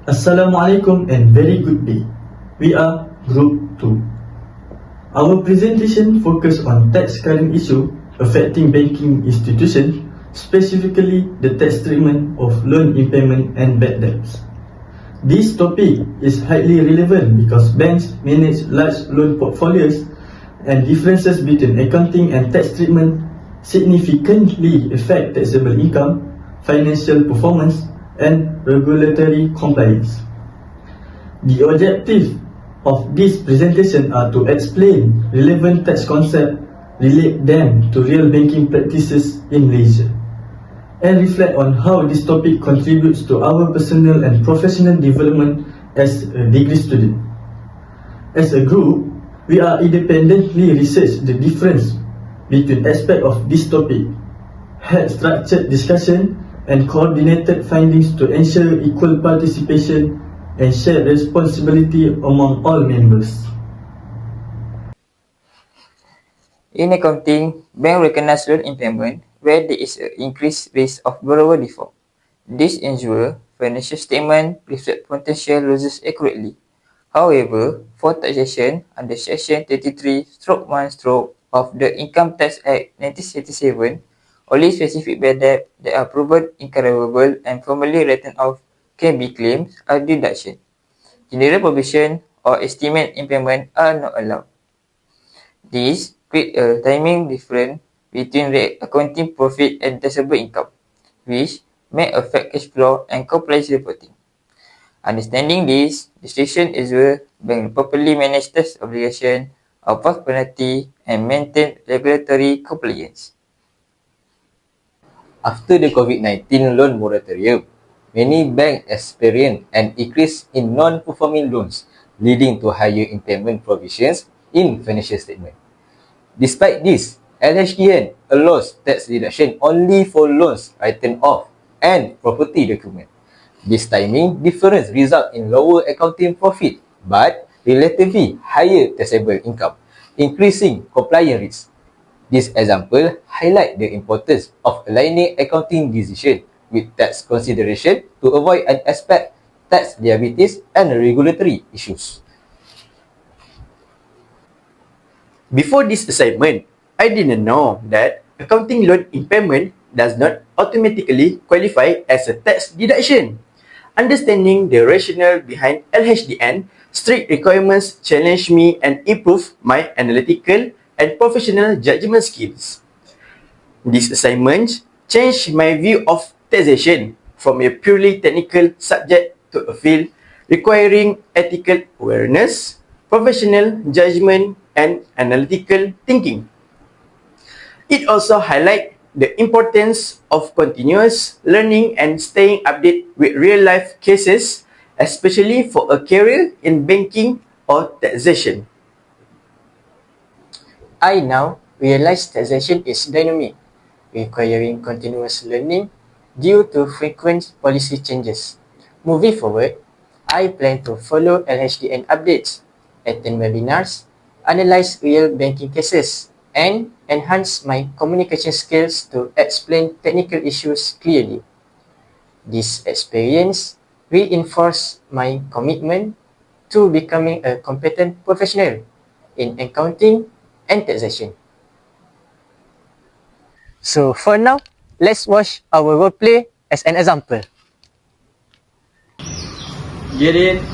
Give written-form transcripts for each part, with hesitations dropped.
Assalamualaikum and very good day. We are Group 2. Our presentation focus on tax current issue affecting banking institutions, specifically the tax treatment of loan impairment and bad debts. This topic is highly relevant because banks manage large loan portfolios and differences between accounting and tax treatment significantly affect taxable income, financial performance, and regulatory compliance. The objective of this presentation are to explain relevant tax concepts, relate them to real banking practices in Malaysia, and reflect on how this topic contributes to our personal and professional development as a degree student. As a group, we are independently research the difference between aspects of this topic, had structured discussion and coordinated findings to ensure equal participation and shared responsibility among all members. In accounting, bank recognize loan impairment where there is an increased risk of borrower default. This ensures financial statement reflect potential losses accurately. However, for taxation under Section 33/1 of the Income Tax Act 1987, only specific bad debt that are proven incurable and formally written off can be claimed as deduction. General provision or estimate impairment are not allowed. This creates a timing difference between the accounting profit and taxable income, which may affect cash flow and compliance reporting. Understanding this distinction is where bank properly manage tax obligation, avoid penalty, and maintain regulatory compliance. After the COVID-19 loan moratorium, many banks experienced an increase in non-performing loans, leading to higher impairment provisions in financial statement. Despite this, LHDN allows tax deduction only for loans written off and property document. This timing difference results in lower accounting profit but relatively higher taxable income, increasing compliance risk. This example highlights the importance of aligning accounting decision with tax consideration to avoid unexpected tax liabilities and regulatory issues. Before this assignment, I didn't know that accounting loan impairment does not automatically qualify as a tax deduction. Understanding the rationale behind LHDN strict requirements challenged me and improved my analytical and professional judgment skills. This assignment changed my view of taxation from a purely technical subject to a field requiring ethical awareness, professional judgment, and analytical thinking. It also highlights the importance of continuous learning and staying updated with real-life cases, especially for a career in banking or taxation. I now realize taxation is dynamic, requiring continuous learning due to frequent policy changes. Moving forward, I plan to follow LHDN updates, attend webinars, analyze real banking cases, and enhance my communication skills to explain technical issues clearly. This experience reinforced my commitment to becoming a competent professional in accounting and taxation. So for now, let's watch our roleplay as an example. Get in.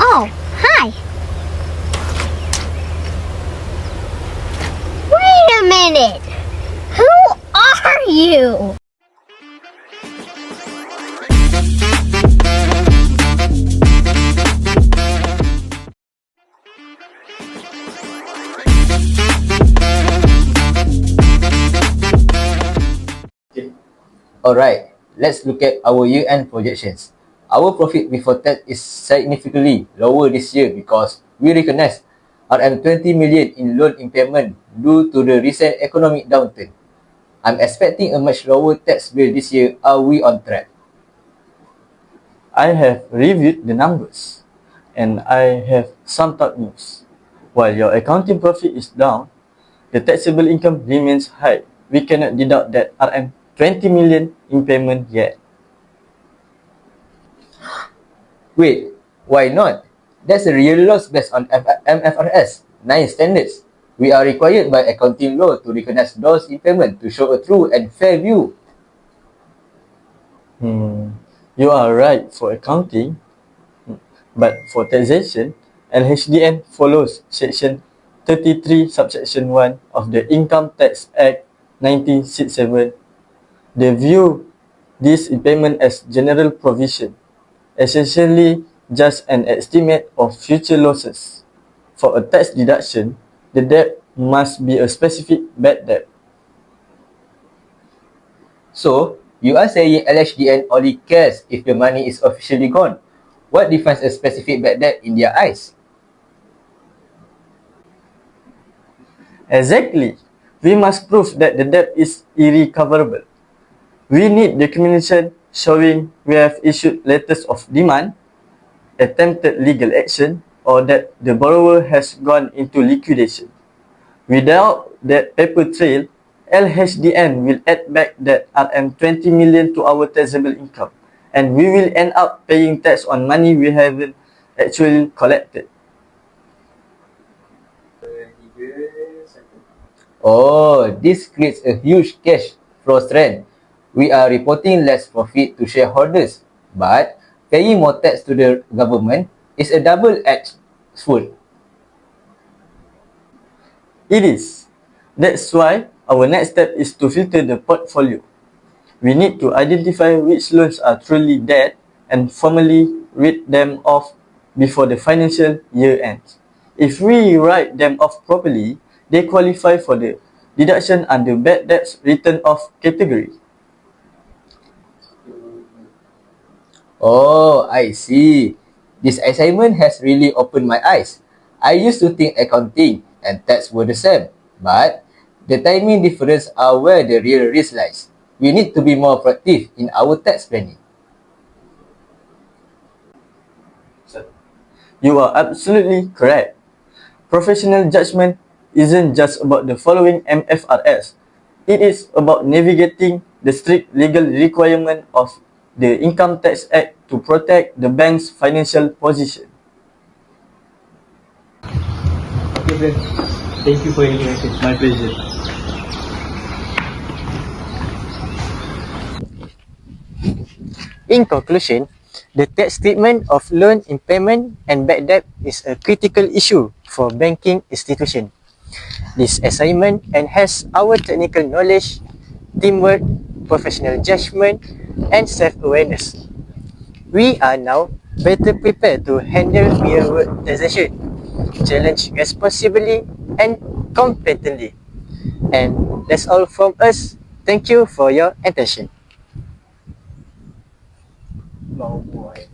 Oh, hi. Wait a minute. Who are you? Alright, let's look at our year-end projections. Our profit before tax is significantly lower this year because we recognize RM20 million in loan impairment due to the recent economic downturn. I'm expecting a much lower tax bill this year. Are we on track? I have reviewed the numbers. And I have some top news. While your accounting profit is down, the taxable income remains high. We cannot deduct that RM 20 million in payment yet. Wait, why not? That's a real loss based on MFRS 9 standards. We are required by accounting law to recognize those impairment to show a true and fair view. You are right for accounting, but for taxation, LHDN follows Section 33 subsection 1 of the Income Tax Act 1967. They view this impairment as general provision, essentially just an estimate of future losses. For a tax deduction, the debt must be a specific bad debt. So, you are saying LHDN only cares if the money is officially gone. What defines a specific bad debt in their eyes? Exactly. We must prove that the debt is irrecoverable. We need documentation showing we have issued letters of demand, attempted legal action, or that the borrower has gone into liquidation. Without that paper trail, LHDN will add back that RM 20 million to our taxable income, and we will end up paying tax on money we haven't actually collected. Oh, this creates a huge cash flow strain. We are reporting less profit to shareholders, but paying more tax to the government is a double-edged sword. It is. That's why our next step is to filter the portfolio. We need to identify which loans are truly dead and formally write them off before the financial year ends. If we write them off properly, they qualify for the deduction under bad debts written off category. Oh, I see. This assignment has really opened my eyes. I used to think accounting and tax were the same, but the timing difference are where the real risk lies. We need to be more proactive in our tax planning. You are absolutely correct. Professional judgment isn't just about the following MFRS. It is about navigating the strict legal requirement of the Income Tax Act to protect the bank's financial position. Okay, friends. Thank you for your message. My pleasure. In conclusion, the tax treatment of loan impairment and bad debt is a critical issue for banking institutions. This assignment enhances our technical knowledge, teamwork, professional judgment, and self-awareness. We are now better prepared to handle real-world taxation, challenge responsibly and competently. And that's all from us. Thank you for your attention. Oh boy.